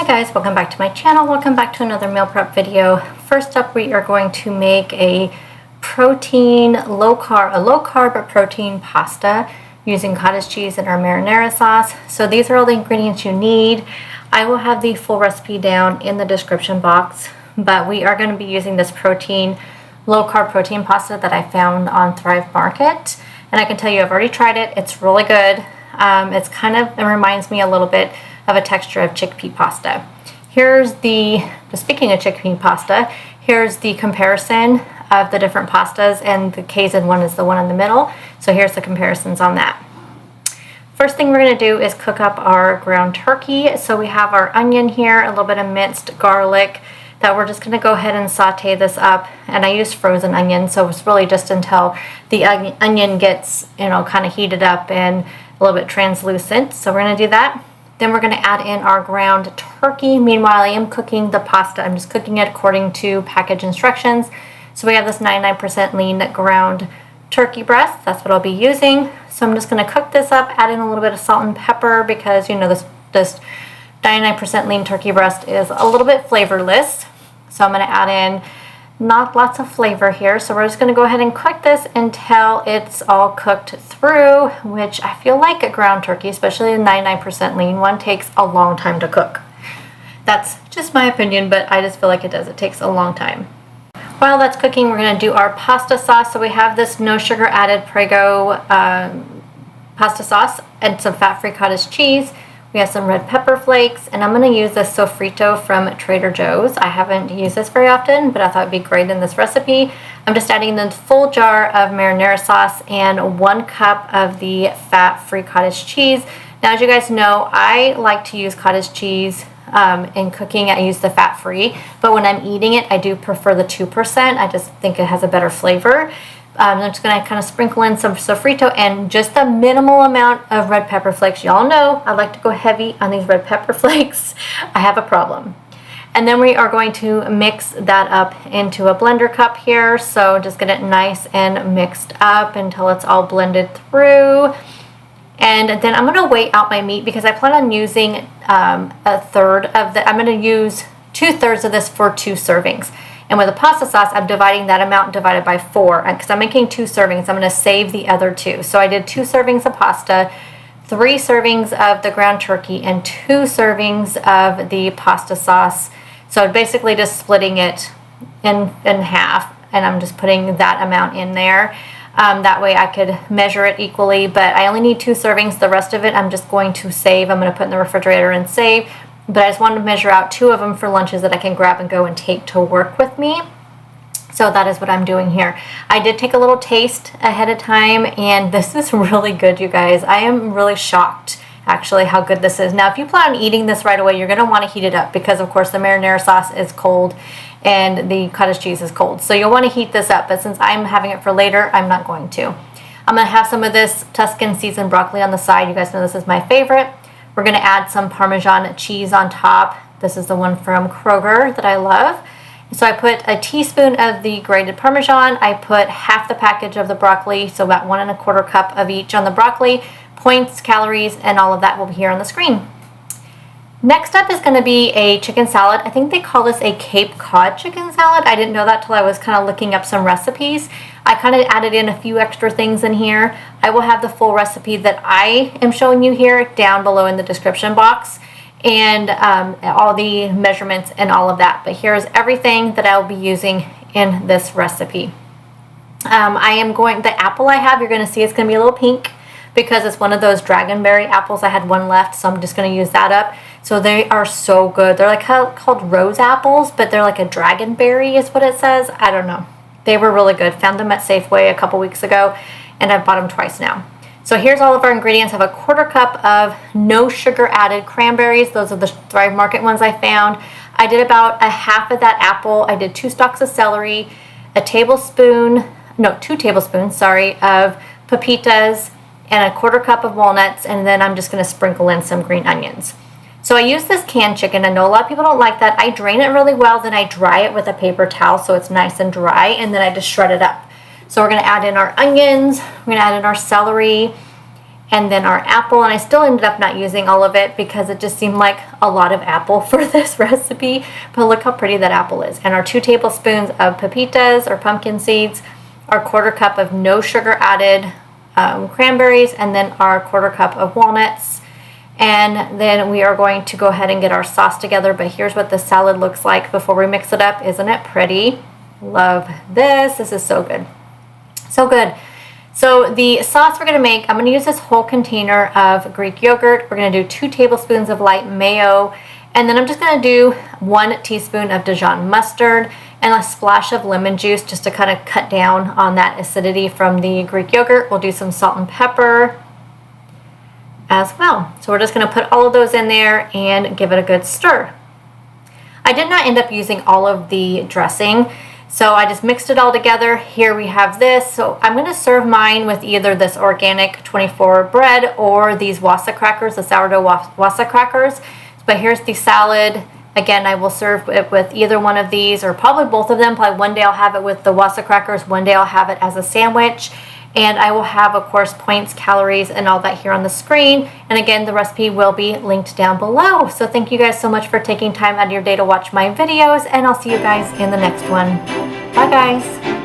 guys, welcome back to my channel. Welcome back to another meal prep video. First up, we are going to make a low carb protein pasta using cottage cheese and our marinara sauce. So these are all the ingredients you need. I will have the full recipe down in the description box, but we are going to be using this low carb protein pasta that I found on Thrive Market. And I can tell you, I've already tried it. It's really good. It reminds me a little bit of a texture of chickpea pasta. Speaking of chickpea pasta, here's the comparison of the different pastas, and the Kaizen one is the one in the middle. So here's the comparisons on that. First thing we're going to do is cook up our ground turkey. So we have our onion here, a little bit of minced garlic that we're just going to go ahead and saute this up. And I used frozen onion, so it's really just until the onion gets, kind of heated up and a little bit translucent. So we're going to do that. Then we're going to add in our ground turkey. Meanwhile, I am cooking the pasta. I'm just cooking it according to package instructions. So we have this 99% lean ground turkey breast. That's what I'll be using. So I'm just going to cook this up, add in a little bit of salt and pepper because, this 99% lean turkey breast is a little bit flavorless. So I'm going to add in not lots of flavor here. So we're just going to go ahead and cook this until it's all cooked through, which I feel like a ground turkey, especially the 99% lean one, takes a long time to cook. That's just my opinion, but I just feel like it does. It takes a long time. While that's cooking, we're going to do our pasta sauce. So we have this no sugar added Prego pasta sauce and some fat-free cottage cheese. We have some red pepper flakes, and I'm going to use this Soffrito from Trader Joe's. I haven't used this very often, but I thought it'd be great in this recipe. I'm just adding the full jar of marinara sauce and 1 cup of the fat-free cottage cheese. Now, as you guys know, I like to use cottage cheese in cooking. I use the fat-free, but when I'm eating it, I do prefer the 2%. I just think it has a better flavor. I'm just going to kind of sprinkle in some Soffrito and just a minimal amount of red pepper flakes. Y'all know I like to go heavy on these red pepper flakes. I have a problem. And then we are going to mix that up into a blender cup here. So just get it nice and mixed up until it's all blended through. And then I'm going to weigh out my meat because I plan on using I'm going to use 2/3 of this for 2 servings. And with the pasta sauce, I'm dividing that amount divided by 4 because I'm making 2 servings. I'm going to save the other 2. So I did 2 servings of pasta, 3 servings of the ground turkey, and 2 servings of the pasta sauce. So basically just splitting it in half, and I'm just putting that amount in there. That way I could measure it equally, but I only need 2 servings. The rest of it I'm just going to save. I'm going to put in the refrigerator and save. But I just wanted to measure out 2 of them for lunches that I can grab and go and take to work with me. So that is what I'm doing here. I did take a little taste ahead of time, and this is really good, you guys. I am really shocked, actually, how good this is. Now, if you plan on eating this right away, you're going to want to heat it up because, of course, the marinara sauce is cold and the cottage cheese is cold. So you'll want to heat this up, but since I'm having it for later, I'm not going to. I'm going to have some of this Tuscan seasoned broccoli on the side. You guys know this is my favorite. We're going to add some Parmesan cheese on top. This is the one from Kroger that I love. So I put a teaspoon of the grated Parmesan. I put half the package of the broccoli, so about 1 1/4 cup of each on the broccoli. Points, calories, and all of that will be here on the screen. Next up is going to be a chicken salad. I think they call this a Cape Cod chicken salad. I didn't know that till I was kind of looking up some recipes. I kind of added in a few extra things in here. I will have the full recipe that I am showing you here down below in the description box, and all the measurements and all of that. But here's everything that I'll be using in this recipe. The apple I have, you're going to see it's going to be a little pink because it's one of those dragonberry apples. I had one left, so I'm just going to use that up. So they are so good. They're like called rose apples, but they're like a dragonberry is what it says. I don't know. They were really good. Found them at Safeway a couple weeks ago, and I've bought them twice now. So here's all of our ingredients. I have a 1/4 cup of no sugar added cranberries. Those are the Thrive Market ones I found. I did about a half of that apple. I did 2 stalks of celery, 2 tablespoons, of pepitas, and a 1/4 cup of walnuts, and then I'm just going to sprinkle in some green onions. So I use this canned chicken. I know a lot of people don't like that. I drain it really well, then I dry it with a paper towel so it's nice and dry, and then I just shred it up. So we're going to add in our onions, we're going to add in our celery, and then our apple, and I still ended up not using all of it because it just seemed like a lot of apple for this recipe, but look how pretty that apple is. And our 2 tablespoons of pepitas or pumpkin seeds, our 1/4 cup of no sugar added cranberries, and then our 1/4 cup of walnuts. And then we are going to go ahead and get our sauce together, but here's what the salad looks like before we mix it up. Isn't it pretty? Love this. This is so good. So good. So the sauce we're going to make, I'm going to use this whole container of Greek yogurt. We're going to do 2 tablespoons of light mayo, and then I'm just going to do 1 teaspoon of Dijon mustard and a splash of lemon juice just to kind of cut down on that acidity from the Greek yogurt. We'll do some salt and pepper as well. So we're just going to put all of those in there and give it a good stir. I did not end up using all of the dressing, so I just mixed it all together. Here we have this. So I'm going to serve mine with either this organic 24 bread or these wasa crackers, the sourdough wasa crackers. But here's the salad. Again, I will serve it with either one of these or probably both of them. Probably one day I'll have it with the wasa crackers, one day I'll have it as a sandwich. And I will have, of course, points, calories, and all that here on the screen. And again, the recipe will be linked down below. So thank you guys so much for taking time out of your day to watch my videos, and I'll see you guys in the next one. Bye, guys.